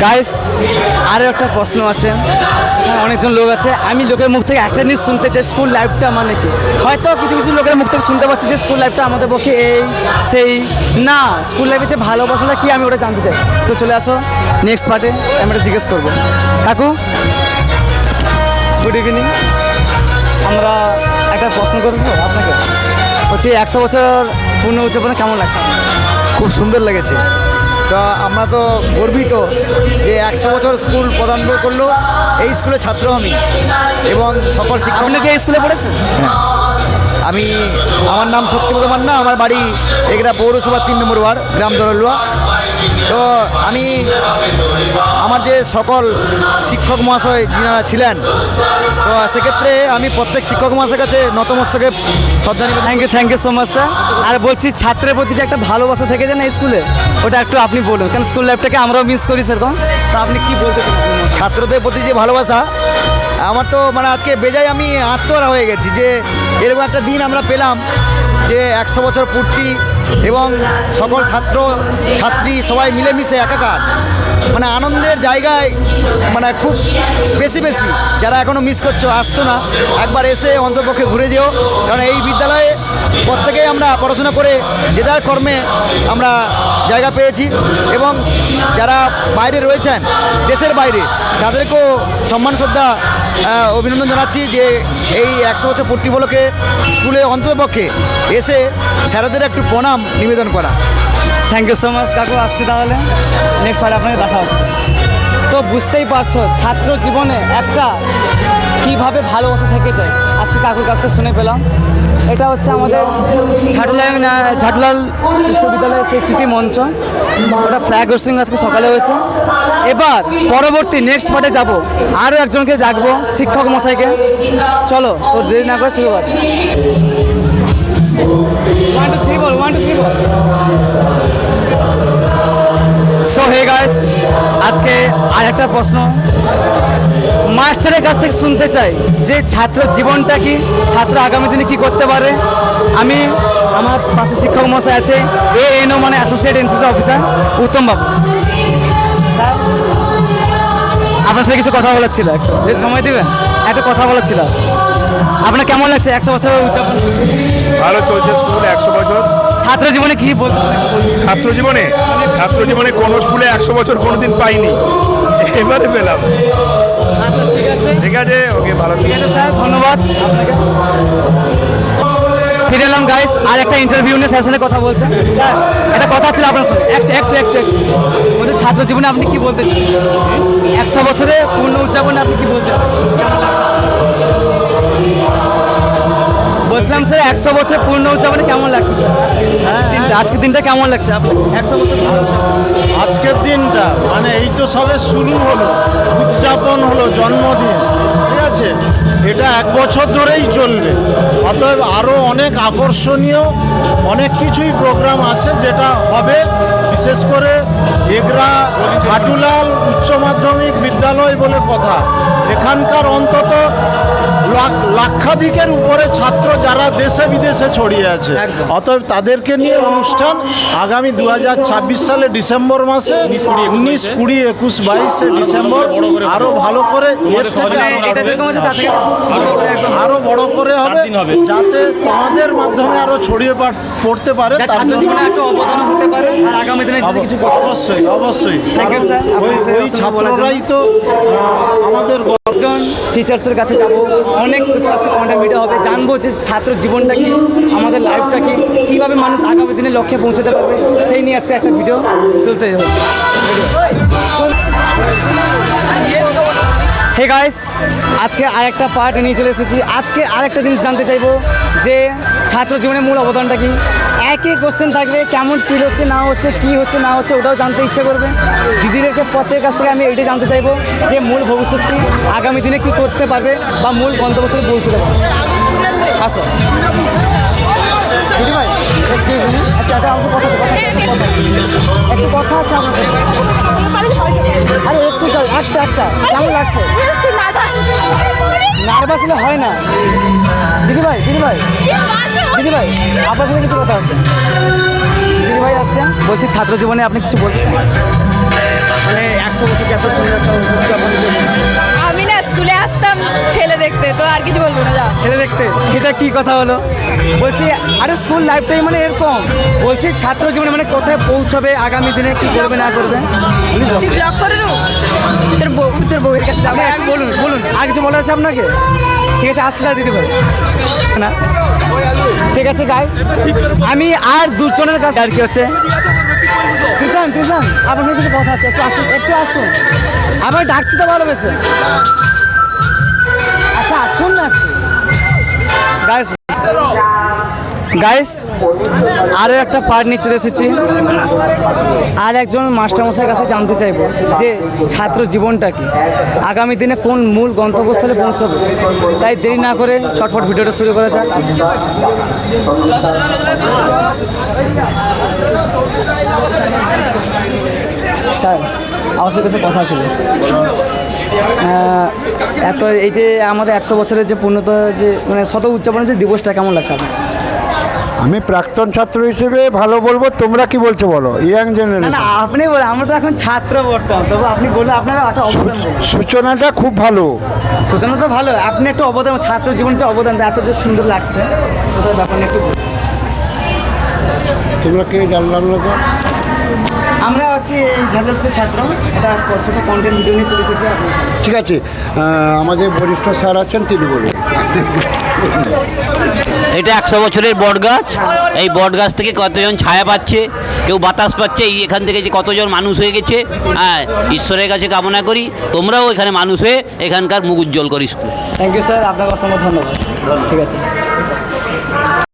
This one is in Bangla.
গাইস আরও একটা প্রশ্ন আছে, অনেকজন লোক আছে, আমি লোকের মুখ থেকে একটা জিনিস শুনতে চাই, স্কুল লাইফটা মানে কি। হয়তো কিছু কিছু লোকের মুখ থেকে শুনতে পাচ্ছি যে স্কুল লাইফটা আমাদের পক্ষে এই সেই না, স্কুল লাইফে যে ভালোবাসাটা কি আমি ওটা জানতে চাই। তো চলে আসো নেক্সট পার্টে, আমি এটা জিজ্ঞেস করবো। কাকু গুড ইভিনিং, আমরা একটা প্রশ্ন করতে দেবো আপনাকে, বলছি 100 বছর পূর্ণ উদযাপনে কেমন লাগছে? খুব সুন্দর লেগেছে। তো আমরা তো গর্বিত যে 100 বছর স্কুল প্রদান করলো। এই স্কুলের ছাত্র আমি এবং সকল শিক্ষক। আপনি কি এই স্কুলে পড়েছেন? আমি আমার নাম সত্যব্রত মান্না, আমার বাড়ি এগরা পৌরসভা 3 নম্বর ওয়ার্ড, গ্রাম দরলুয়া। তো আমি আমার যে সকল শিক্ষক মহাশয় যিনারা ছিলেন, তো সেক্ষেত্রে আমি প্রত্যেক শিক্ষক মহাশয়ের কাছে নতমস্তকে শ্রদ্ধা নিবেদন। Thank you so much sir. আর বলছি ছাত্রের প্রতি যে একটা ভালোবাসা থেকে যায় না স্কুলে, ওটা একটু আপনি বলুন, কারণ স্কুল লাইফটাকে আমরাও মিস করি সেরকম। তো আপনি কি বলতে চান? ছাত্রদের প্রতি যে ভালোবাসা, আমার তো মানে আজকে বেজায় আমি আত্মহারা হয়ে গেছি যে এরকম একটা দিন আমরা পেলাম যে 100 বছর পূর্তি এবং সকল ছাত্র ছাত্রী সবাই মিলেমিশে একাকার, মানে আনন্দের জায়গায়, মানে খুব বেশি যারা এখনও মিস করছো, আসছো না, একবার এসে অন্তপক্ষে ঘুরে যেও। কারণ এই বিদ্যালয়ে প্রত্যেকেই আমরা পড়াশোনা করে যে যার কর্মে আমরা জায়গা পেয়েছি এবং যারা বাইরে রয়েছেন, দেশের বাইরে, তাদেরকেও সম্মান শ্রদ্ধা অভিনন্দন জানাচ্ছি যে এই 100 বছর পূর্তি উপলক্ষে স্কুলে অন্ততপক্ষে এসে স্যারদের একটু প্রণাম নিবেদন করা। থ্যাংক ইউ সো মাচ কাকু, আসছি তাহলে নেক্সট পার্টে আপনাকে দেখা হচ্ছে। তো বুঝতেই পারছো ছাত্র জীবনে একটা কীভাবে ভালোবাসা থেকে যায়, আজকে কাকুর কাছ থেকে শুনে পেলাম। এটা হচ্ছে আমাদের ঝাটুলাল উচ্চ বিদ্যালয়ের সেই স্মৃতি মঞ্চ, ওটা ফ্ল্যাগ হোস্টিং আজকে সকালে হয়েছে। এবার পরবর্তী নেক্সট পার্টে যাব, আরও একজনকে ডাকবো, শিক্ষক মশাইকে। চলো তো দেরি না করে শুরু করা। 1 2 3 বল, 1 2 3 বল। সো হে গাইস, আজকে আর একটা প্রশ্ন মাস্টারের কাছ থেকে শুনতে চাই যে ছাত্র জীবনটা কি, ছাত্র আগামী দিনে কি করতে পারে। আমি আমার পাশে শিক্ষক মশাই আছে, ANO মানে অ্যাসোসিয়েট এনসিসি অফিসার উত্তম বাবু। স্যার আপনার সাথে কিছু কথা বলার ছিল, একটু যে সময় দেবেন, একটা কথা বলার ছিল। আপনার কেমন লাগছে 100 বছর উদযাপন? ভালো চলছে স্কুল 100 বছর। ছাত্র জীবনে কি বলতে? ছাত্র জীবনে কোনো স্কুলে 100 বছর কোনোদিন পাইনি, এবারে পেলাম। আচ্ছা ঠিক আছে ওকে, ভালো ঠিক আছে স্যার, ধন্যবাদ আপনাকে। ফিরে এলাম গাইস আর একটা ইন্টারভিউ নিয়ে সেশনে কথা বলতে। স্যার একটা কথা ছিল আপনার সঙ্গে, একটু বলতে, ছাত্র জীবনে আপনি কি বলতে চান? 100 বছরে পূর্ণ উদযাপনে আপনি কি বলতে চান? বলছিলাম স্যার 100 বছর পূর্ণ উদযাপনে কেমন লাগছে স্যার? আজকের দিনটা কেমন লাগছে আপনার? 100 বছর আজকের দিনটা মানে এই তো সবে শুরু হলো, উদযাপন হলো, জন্মদিন, ঠিক আছে, এটা 1 বছর ধরেই চলবে। অতএব আরও অনেক আকর্ষণীয় অনেক কিছুই প্রোগ্রাম আছে যেটা হবে, বিশেষ করে এগরা ঝাটুলাল উচ্চ মাধ্যমিক বিদ্যালয় বলে কথা। এখানকার অন্তত লাক্ষাধিকের উপরে ছাত্র যারা দেশে বিদেশে ছড়িয়ে আছে, অতএব তাদেরকে নিয়ে অনুষ্ঠান আগামী 2026 সালে ডিসেম্বর মাসে 19, 20, 21, 22 ডিসেম্বর আরও ভালো করে, এর থেকে আরও বড় করে হবে, যাতে তোমাদের মাধ্যমে আরও ছড়িয়ে পড়তে পারে, ছাত্র জীবনে একটা অবদান হতে পারে আর আগামী দিনে কিছু। অবশ্যই ওই ছাত্ররাই তো আমাদের। একজন টিচার্সের কাছে যাব, অনেক কিছু আছে, কন্টেন্ট ভিডিও হবে, জানবো যে ছাত্র জীবনটা কি, আমাদের লাইফটা কি, কীভাবে মানুষ আগামী দিনে লক্ষ্যে পৌঁছাতে পারবে, সেই নিয়ে আজকে একটা ভিডিও চলতে হচ্ছে। হে গাইস, আজকে আরেকটা পার্ট নিয়ে চলে এসেছি। আজকে আরেকটা জিনিস জানতে চাইবো যে ছাত্র জীবনের মূল অবদানটা কি। একই কোশ্চেন থাকবে, কেমন ফিল হচ্ছে না হচ্ছে, কী হচ্ছে না হচ্ছে, ওটাও জানতে ইচ্ছে করবে। দিদিদেরকে প্রত্যেকের কাছ থেকে আমি এইটাই জানতে চাইবো যে মূল ভবিষ্যৎ কি, আগামী দিনে কী করতে পারবে বা মূল গন্তব্যস্থলে পৌঁছতে পারবে। আসো দিদি ভাই, একটু কথা আছে আমার সাথে। আরে একটু চল, একটা কেমন লাগছে? নার্ভাস হলে হয় না দিদি ভাই আপনার সাথে কিছু কথা আছে। দিদি ভাই আসছেন, বলছি ছাত্র জীবনে আপনি কিছু বলতে চান? মানে 100 বছর যে এত সুন্দর একটা উদযাপন যে হচ্ছে। আমি না স্কুলে আসতাম ছেলে দেখতে, তো আর কিছু বলবো না, যা। ছেলে দেখতে এটা কি কথা হলো? বলছি আরে স্কুল লাইফটাই মানে এরকম, বলছি ছাত্র জীবনে মানে কোথায় পৌঁছবে, আগামী দিনে কি করবে না করবে। তুই ব্লক করে রু তোর বউয়ের কাছে যাবে। আপনি বলুন বলুন, আর কিছু বলার আছে আপনাকে? ঠিক আছে, আসছে না দিদি ভাই না, ঠিক আছে গাইস, আমি আর দুজনের কাছে আর কি হচ্ছে টিউশন টিউশন আপনার সাথে কিছু কথা আছে, একটু আসুন একটু আসুন, আমার ডাকছি তো ভালোবেসে। আচ্ছা আসুন না একটু গাইস। গাইস আরও একটা পার্ট নিয়ে চলে এসেছি, আর একজন মাস্টারমশাইয়ের কাছে জানতে চাইবো যে ছাত্র জীবনটা কি, আগামী দিনে কোন মূল গন্তব্যস্থলে পৌঁছবে। তাই দেরি না করে ছটফট ভিডিওটা শুরু করা যাক। স্যার আমার সাথে কিছু কথা ছিল। এত এই যে আমাদের 100 বছরের যে পূর্ণতা যে মানে শত উদযাপনের যে দিবসটা কেমন লাগছে আপনার? আমি প্রাক্তন ছাত্র হিসেবে ভালো বলবো, তোমরা কি বলছো বলো, ইয়াং না জেনারেশন। না আপনি বলেন, আমরা তো এখন ছাত্র বর্তমান, তবু আপনি বললে আপনারা একটা অবদান বলুন। সূচনাটা খুব ভালো। সূচনা তো ভালো, আপনি একটু অবদান, ছাত্র জীবন যে অবদানটা এত যে সুন্দর লাগছে ওটার ব্যাপার নিয়ে একটু বলুন। তোমরা কে জানলাম না তো? আমরা হচ্ছে এই ঝাড়গ্রাম স্কুলের ছাত্র, এটা ছোটো কন্টেন্ট ভিডিও নিয়ে চলে এসেছি আপনার সামনে। ঠিক আছে, আমাদের বরিষ্ঠ স্যার আছেন, তিনি বলুন। এটা 100 বছরের বট গাছ। এই বট গাছ থেকে কতজন ছায়া পাচ্ছে, কেউ বাতাস পাচ্ছে, এই এখান থেকে যে কতজন মানুষ হয়ে গেছে। হ্যাঁ, ঈশ্বরের কাছে কামনা করি তোমরাও এখানে মানুষ হয়ে এখানকার মুখ উজ্জ্বল করি। থ্যাংক ইউ স্যার, আপনাকে অসংখ্য ধন্যবাদ। ঠিক আছে।